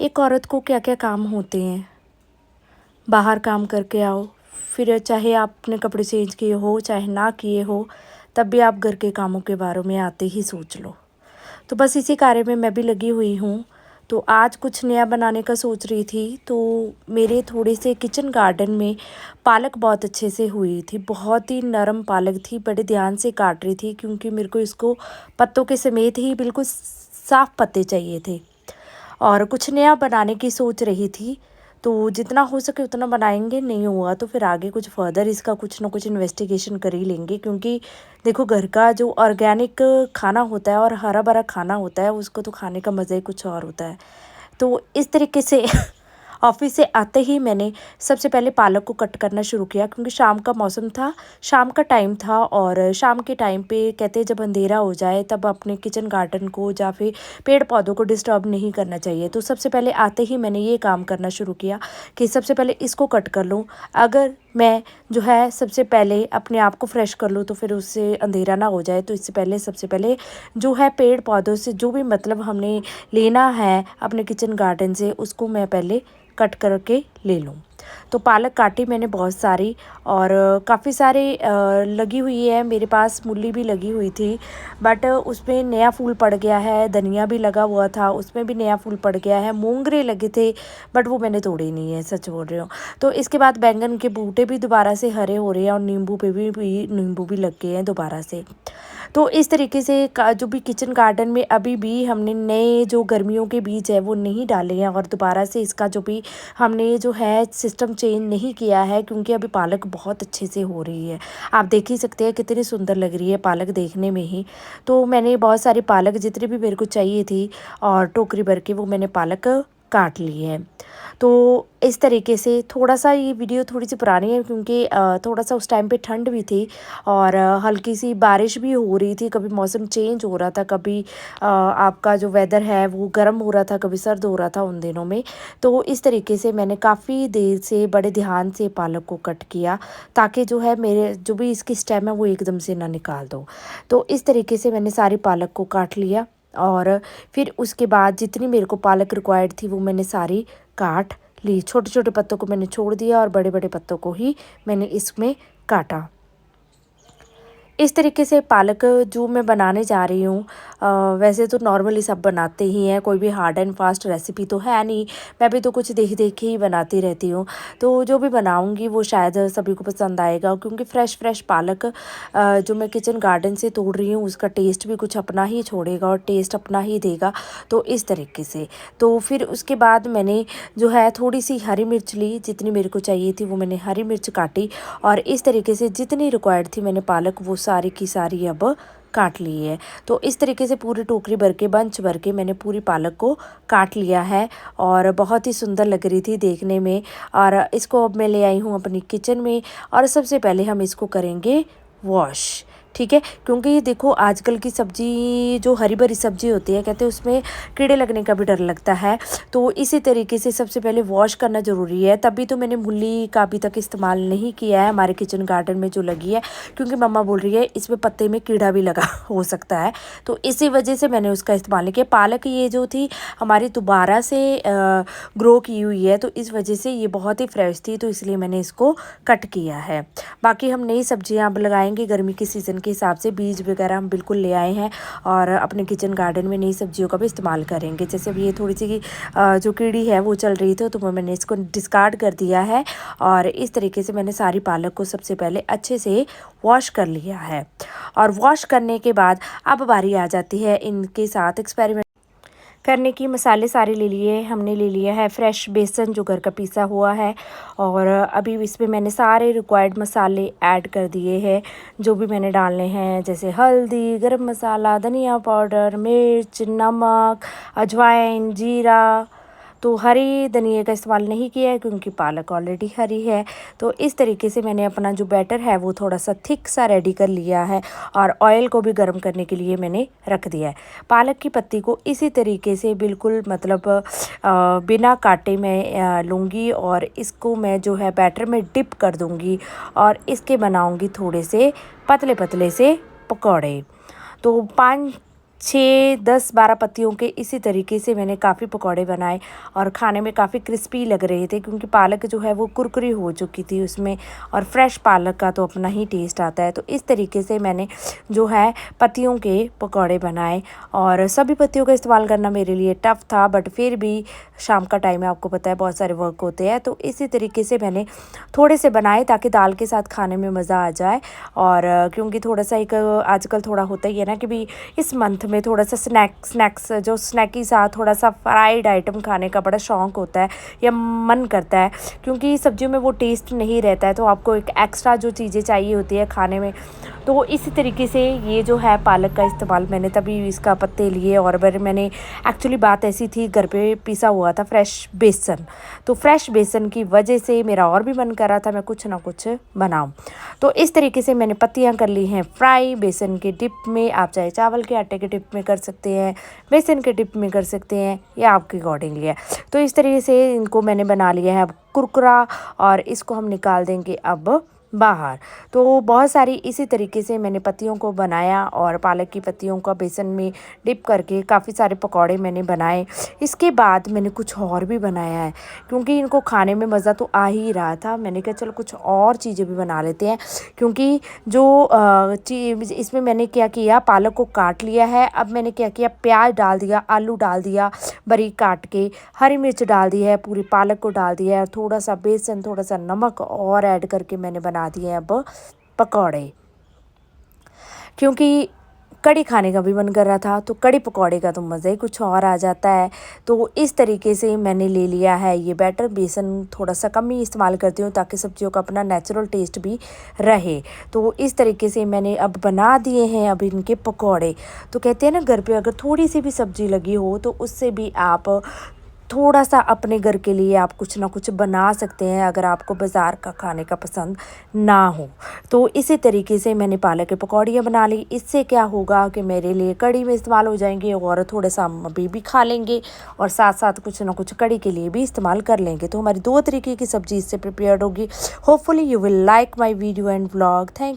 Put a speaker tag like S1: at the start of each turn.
S1: एक औरत को क्या क्या काम होते हैं। बाहर काम करके आओ, फिर चाहे आपने कपड़े चेंज किए हो चाहे ना किए हो, तब भी आप घर के कामों के बारे में आते ही सोच लो। तो बस इसी कार्य में मैं भी लगी हुई हूँ। तो आज कुछ नया बनाने का सोच रही थी। तो मेरे थोड़े से किचन गार्डन में पालक बहुत अच्छे से हुई थी, बहुत ही नरम पालक थी। बड़े ध्यान से काट रही थी क्योंकि मेरे को इसको पत्तों के समेत ही बिल्कुल साफ पत्ते चाहिए थे और कुछ नया बनाने की सोच रही थी। तो जितना हो सके उतना बनाएंगे, नहीं हुआ तो फिर आगे कुछ फर्दर इसका कुछ ना कुछ इन्वेस्टिगेशन कर ही लेंगे। क्योंकि देखो, घर का जो ऑर्गेनिक खाना होता है और हरा भरा खाना होता है, उसको तो खाने का मज़ा ही कुछ और होता है। तो इस तरीके से ऑफिस से आते ही मैंने सबसे पहले पालक को कट करना शुरू किया क्योंकि शाम का मौसम था, शाम का टाइम था। और शाम के टाइम पे कहते हैं जब अंधेरा हो जाए तब अपने किचन गार्डन को या फिर पेड़ पौधों को डिस्टर्ब नहीं करना चाहिए। तो सबसे पहले आते ही मैंने ये काम करना शुरू किया कि सबसे पहले इसको कट कर लूँ। अगर मैं जो है सबसे पहले अपने आप को फ्रेश कर लूँ तो फिर उससे अंधेरा ना हो जाए। तो इससे पहले सबसे पहले जो है पेड़ पौधों से जो भी मतलब हमने लेना है अपने किचन गार्डन से, उसको मैं पहले कट करके ले लूँ। तो पालक काटी मैंने बहुत सारी और काफ़ी सारे लगी हुई है। मेरे पास मूली भी लगी हुई थी, बट उसमें नया फूल पड़ गया है। धनिया भी लगा हुआ था, उसमें भी नया फूल पड़ गया है। मूंगरे लगे थे बट वो मैंने तोड़े नहीं है, सच बोल रही हूँ। तो इसके बाद बैंगन के बूटे भी दोबारा से हरे हो रहे हैं और नींबू पे भी नींबू भी लग गए हैं दोबारा से। तो इस तरीके से जो भी किचन गार्डन में अभी भी हमने नए जो गर्मियों के बीज है वो नहीं डाले हैं और दोबारा से इसका जो भी हमने जो है सिस्टम चेंज नहीं किया है क्योंकि अभी पालक बहुत अच्छे से हो रही है। आप देख ही सकते हैं कितनी सुंदर लग रही है पालक देखने में ही। तो मैंने बहुत सारी पालक जितनी भी मेरे को चाहिए थी और टोकरी भर के वो मैंने पालक काट ली है। तो इस तरीके से थोड़ा सा ये वीडियो थोड़ी सी पुरानी है क्योंकि थोड़ा सा उस टाइम पे ठंड भी थी और हल्की सी बारिश भी हो रही थी। कभी मौसम चेंज हो रहा था, कभी आपका जो वेदर है वो गर्म हो रहा था, कभी सर्द हो रहा था उन दिनों में। तो इस तरीके से मैंने काफ़ी देर से बड़े ध्यान से पालक को कट किया ताकि जो है मेरे जो भी इसकी स्टेम है वो एकदम से ना निकाल दो। तो इस तरीके से मैंने सारी पालक को काट लिया और फिर उसके बाद जितनी मेरे को पालक रिक्वायर्ड थी वो मैंने सारी काट ली। छोटे छोटे पत्तों को मैंने छोड़ दिया और बड़े बड़े पत्तों को ही मैंने इसमें काटा। इस तरीके से पालक जो मैं बनाने जा रही हूँ, वैसे तो नॉर्मली सब बनाते ही हैं, कोई भी हार्ड एंड फास्ट रेसिपी तो है नहीं। मैं भी तो कुछ देख देख के ही बनाती रहती हूँ। तो जो भी बनाऊँगी वो शायद सभी को पसंद आएगा क्योंकि फ़्रेश फ़्रेश पालक जो मैं किचन गार्डन से तोड़ रही हूँ उसका टेस्ट भी कुछ अपना ही छोड़ेगा और टेस्ट अपना ही देगा। तो इस तरीके से तो फिर उसके बाद मैंने जो है थोड़ी सी हरी मिर्च ली, जितनी मेरे को चाहिए थी वो मैंने हरी मिर्च काटी और इस तरीके से जितनी रिक्वायर्ड थी मैंने पालक वो सारी की सारी अब काट ली है। तो इस तरीके से पूरी टोकरी भर के बंच भर के मैंने पूरी पालक को काट लिया है और बहुत ही सुंदर लग रही थी देखने में। और इसको अब मैं ले आई हूँ अपनी किचन में और सबसे पहले हम इसको करेंगे वॉश, ठीक है। क्योंकि देखो आजकल की सब्जी जो हरी भरी सब्जी होती है कहते हैं उसमें कीड़े लगने का भी डर लगता है। तो इसी तरीके से सबसे पहले वॉश करना ज़रूरी है। तभी तो मैंने मूली का अभी तक इस्तेमाल नहीं किया है हमारे किचन गार्डन में जो लगी है, क्योंकि मम्मा बोल रही है इसमें पत्ते में कीड़ा भी लगा हो सकता है। तो इसी वजह से मैंने उसका इस्तेमाल नहीं किया। पालक ये जो थी हमारी दोबारा से ग्रो की हुई है, तो इस वजह से ये बहुत ही फ्रेश थी, तो इसलिए मैंने इसको कट किया है। बाकी हम नई सब्जियां अब लगाएंगे गर्मी के सीज़न के हिसाब से। बीज वगैरह हम बिल्कुल ले आए हैं और अपने किचन गार्डन में नई सब्जियों का भी इस्तेमाल करेंगे। जैसे अभी ये थोड़ी सी जो कीड़ी है वो चल रही थी तो मैंने इसको डिस्कार्ड कर दिया है और इस तरीके से मैंने सारी पालक को सबसे पहले अच्छे से वॉश कर लिया है। और वॉश करने के बाद अब बारी आ जाती है इनके साथ एक्सपेरिमेंट करने की। मसाले सारे ले लिए हमने, ले लिया है फ्रेश बेसन जो घर का पीसा हुआ है और अभी इसमें मैंने सारे रिक्वायर्ड मसाले ऐड कर दिए हैं जो भी मैंने डालने हैं, जैसे हल्दी, गरम मसाला, धनिया पाउडर, मिर्च, नमक, अजवाइन, जीरा। तो हरी धनिया का इस्तेमाल नहीं किया है क्योंकि पालक ऑलरेडी हरी है। तो इस तरीके से मैंने अपना जो बैटर है वो थोड़ा सा थिक सा रेडी कर लिया है और ऑयल को भी गर्म करने के लिए मैंने रख दिया है। पालक की पत्ती को इसी तरीके से बिल्कुल मतलब बिना काटे मैं लूँगी और इसको मैं जो है बैटर में डिप कर दूँगी और इसके बनाऊँगी थोड़े से पतले पतले से पकौड़े। तो 6-10-12 पत्तियों के इसी तरीके से मैंने काफ़ी पकौड़े बनाए और खाने में काफ़ी क्रिस्पी लग रहे थे, क्योंकि पालक जो है वो कुरकुरी हो चुकी थी उसमें, और फ्रेश पालक का तो अपना ही टेस्ट आता है। तो इस तरीके से मैंने जो है पत्तियों के पकौड़े बनाए, और सभी पत्तियों का इस्तेमाल करना मेरे लिए टफ़ था, बट फिर भी शाम का टाइम है, आपको पता है बहुत सारे वर्क होते हैं। तो इसी तरीके से मैंने थोड़े से बनाए ताकि दाल के साथ खाने में मज़ा आ जाए। और क्योंकि थोड़ा सा एक आजकल थोड़ा होता ही है ना कि भी इस मंथ में थोड़ा सा स्नैक्स जो स्नैकी सा थोड़ा सा फ्राइड आइटम खाने का बड़ा शौक़ होता है या मन करता है, क्योंकि सब्जियों में वो टेस्ट नहीं रहता है, तो आपको एक एक्स्ट्रा जो चीज़ें चाहिए होती है खाने में। तो इसी तरीके से ये जो है पालक का इस्तेमाल मैंने तभी इसका पत्ते लिए, और फिर मैंने एक्चुअली बात ऐसी थी, घर पे पिसा हुआ था फ्रेश बेसन, तो फ्रेश बेसन की वजह से मेरा और भी मन कर रहा था मैं कुछ ना कुछ बनाऊं। तो इस तरीके से मैंने पत्तियां कर ली हैं फ्राई बेसन के डिप में। आप चाहे चावल के आटे के डिप में कर सकते हैं, बेसन के डिप में कर सकते हैं, या आपके अकॉर्डिंगली है। तो इस तरीके से इनको मैंने बना लिया है अब कुरकुरा, और इसको हम निकाल देंगे अब बाहर। तो बहुत सारी इसी तरीके से मैंने पत्तियों को बनाया, और पालक की पत्तियों का बेसन में डिप करके काफ़ी सारे पकौड़े मैंने बनाए। इसके बाद मैंने कुछ और भी बनाया है, क्योंकि इनको खाने में मज़ा तो आ ही रहा था। मैंने कहा चलो कुछ और चीज़ें भी बना लेते हैं, क्योंकि जो इसमें मैंने क्या किया, पालक को काट लिया है। अब मैंने क्या किया, प्याज डाल दिया, आलू डाल दिया बारीक काट के, हरी मिर्च डाल दी है, पूरी पालक को डाल दिया है, और थोड़ा सा बेसन, थोड़ा सा नमक और ऐड करके मैंने बना दिए हैं अब पकौड़े। क्योंकि कड़ी खाने का भी मन कर रहा था, तो कड़ी पकौड़े का तो मज़ा ही कुछ और आ जाता है। तो इस तरीके से मैंने ले लिया है ये बैटर। बेसन थोड़ा सा कम ही इस्तेमाल करती हूँ ताकि सब्जियों का अपना नेचुरल टेस्ट भी रहे। तो इस तरीके से मैंने अब बना दिए हैं अब इनके पकौड़े। तो कहते हैं ना, घर पे अगर थोड़ी सी भी सब्ज़ी लगी हो तो उससे भी आप थोड़ा सा अपने घर के लिए आप कुछ ना कुछ बना सकते हैं, अगर आपको बाज़ार का खाने का पसंद ना हो। तो इसी तरीके से मैंने पालक की पकौड़ियाँ बना ली। इससे क्या होगा कि मेरे लिए कड़ी में इस्तेमाल हो जाएंगे, और थोड़े सा हम अभी भी खा लेंगे, और साथ साथ कुछ ना कुछ कड़ी के लिए भी इस्तेमाल कर लेंगे। तो हमारी 2 तरीके की सब्ज़ी इससे प्रिपेयर्ड होगी। Hopefully you will like my video and vlog. Thank